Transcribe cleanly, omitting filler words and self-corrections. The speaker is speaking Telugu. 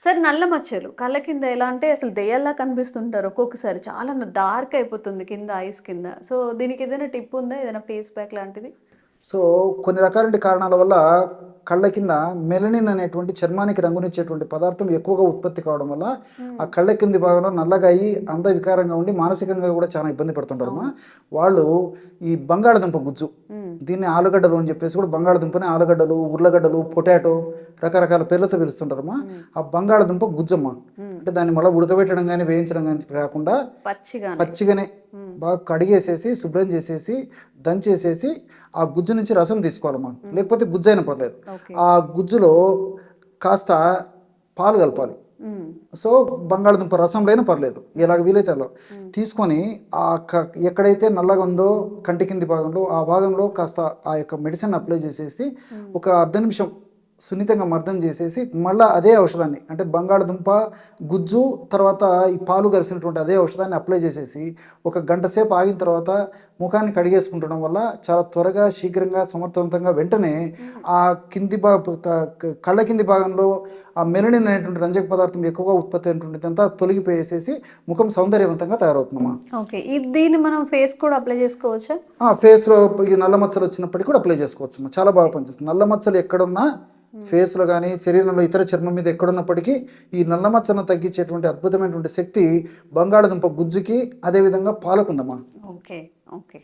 సార్ నల్ల మచ్చలు కళ్ళ కింద ఎలా అంటే అసలు దెయ్యాల్లా కనిపిస్తుంటారు ఒక్కొక్కసారి. చాలా డార్క్ అయిపోతుంది కింద ఐస్ కింద. సో దీనికి ఏదైనా టిప్ ఉందా? ఏదైనా ఫేస్ ప్యాక్ లాంటిది? సో, కొన్ని రకాలైన కారణాల వల్ల కళ్ళ కింద మెలనిన్ అనేటువంటి చర్మానికి రంగునిచ్చేటువంటి పదార్థం ఎక్కువగా ఉత్పత్తి కావడం వల్ల, ఆ హ్మ్. కళ్ళ కింది భాగంలో నల్లగా అయ్యి, అందవికారంగా ఉండి, మానసికంగా కూడా చాలా ఇబ్బంది పడుతుంటారమ్మా. అవును. వాళ్ళు ఈ బంగాళదుంప గుజ్జు, హ్మ్. దీన్ని ఆలుగడ్డలు అని చెప్పేసి కూడా బంగాళదుంపని ఆలుగడ్డలు, ఉర్లగడ్డలు, పొటాటో రకరకాల పేర్లతో పిలుస్తుంటారమ్మా. హ్మ్. ఆ బంగాళదుంప గుజ్జమ్మ. హ్మ్. అంటే దాన్ని మళ్ళా ఉడకబెట్టడం గానీ, వేయించడం గానీ కాకుండా పచ్చిగానే. పచ్చిగానే హ్మ్. బాగా కడిగేసేసి, శుభ్రం చేసేసి, దంచేసేసి, ఆ గుజ్జు నుంచి రసం తీసుకోవాలమ్మా. హ్మ్. లేకపోతే గుజ్జైనా పర్లేదు. ఓకే. ఆ గుజ్జులో కాస్త పాలు కలపాలి. హ్మ్. సో, బంగాళదుంప రసంలో పర్లేదు. ఎలాగ వీలైతే అలా. హ్మ్. తీసుకొని ఎక్కడైతే నల్లగా ఉందో కంటి కింది భాగంలో, ఆ భాగంలో కాస్త ఆ యొక్క మెడిసిన్ అప్లై చేసేసి, హ్మ్. ఒక అర్ధ నిమిషం సున్నితంగా మర్దన చేసేసి, మళ్ళా అదే ఔషధాన్ని అంటే బంగాళదుంప గుజ్జు తర్వాత ఈ పాలు కలిసినటువంటి అదే ఔషధాన్ని అప్లై చేసేసి, ఒక గంట సేపు ఆగిన తర్వాత ముఖాన్ని కడిగేసుకుంటడం వల్ల చాలా త్వరగా, శీఘ్రంగా, సమర్థవంతంగా వెంటనే హ్మ్. ఆ కింది భా కళ్ళ కింది భాగంలో ఆ మెలనిన్ అనేటువంటి రంజక పదార్థం ఎక్కువగా ఉత్పత్తి అయినటువంటిదంతా తొలగిపోయేసేసి ముఖం సౌందర్యవంతంగా తయారవుతుందమ్మా. ఓకే. దీన్ని మనం ఫేస్ కూడా అప్లై చేసుకోవచ్చా? ఫేస్‌లో ఈ నల్ల మచ్చలు వచ్చినప్పటికి కూడా అప్లై చేసుకోవచ్చమ్మా. చాలా బాగా పనిచేస్తుంది. నల్ల మచ్చలు ఎక్కడున్నా హ్మ్. ఫేస్‌లో గానీ, శరీరంలో ఇతర చర్మం మీద ఎక్కడున్నప్పటికీ ఈ నల్ల మచ్చలను తగ్గించేటువంటి అద్భుతమైనటువంటి శక్తి బంగాళదుంప గుజ్జుకి, అదేవిధంగా పాలకుందమ్మా. ఓకే. ఓకే.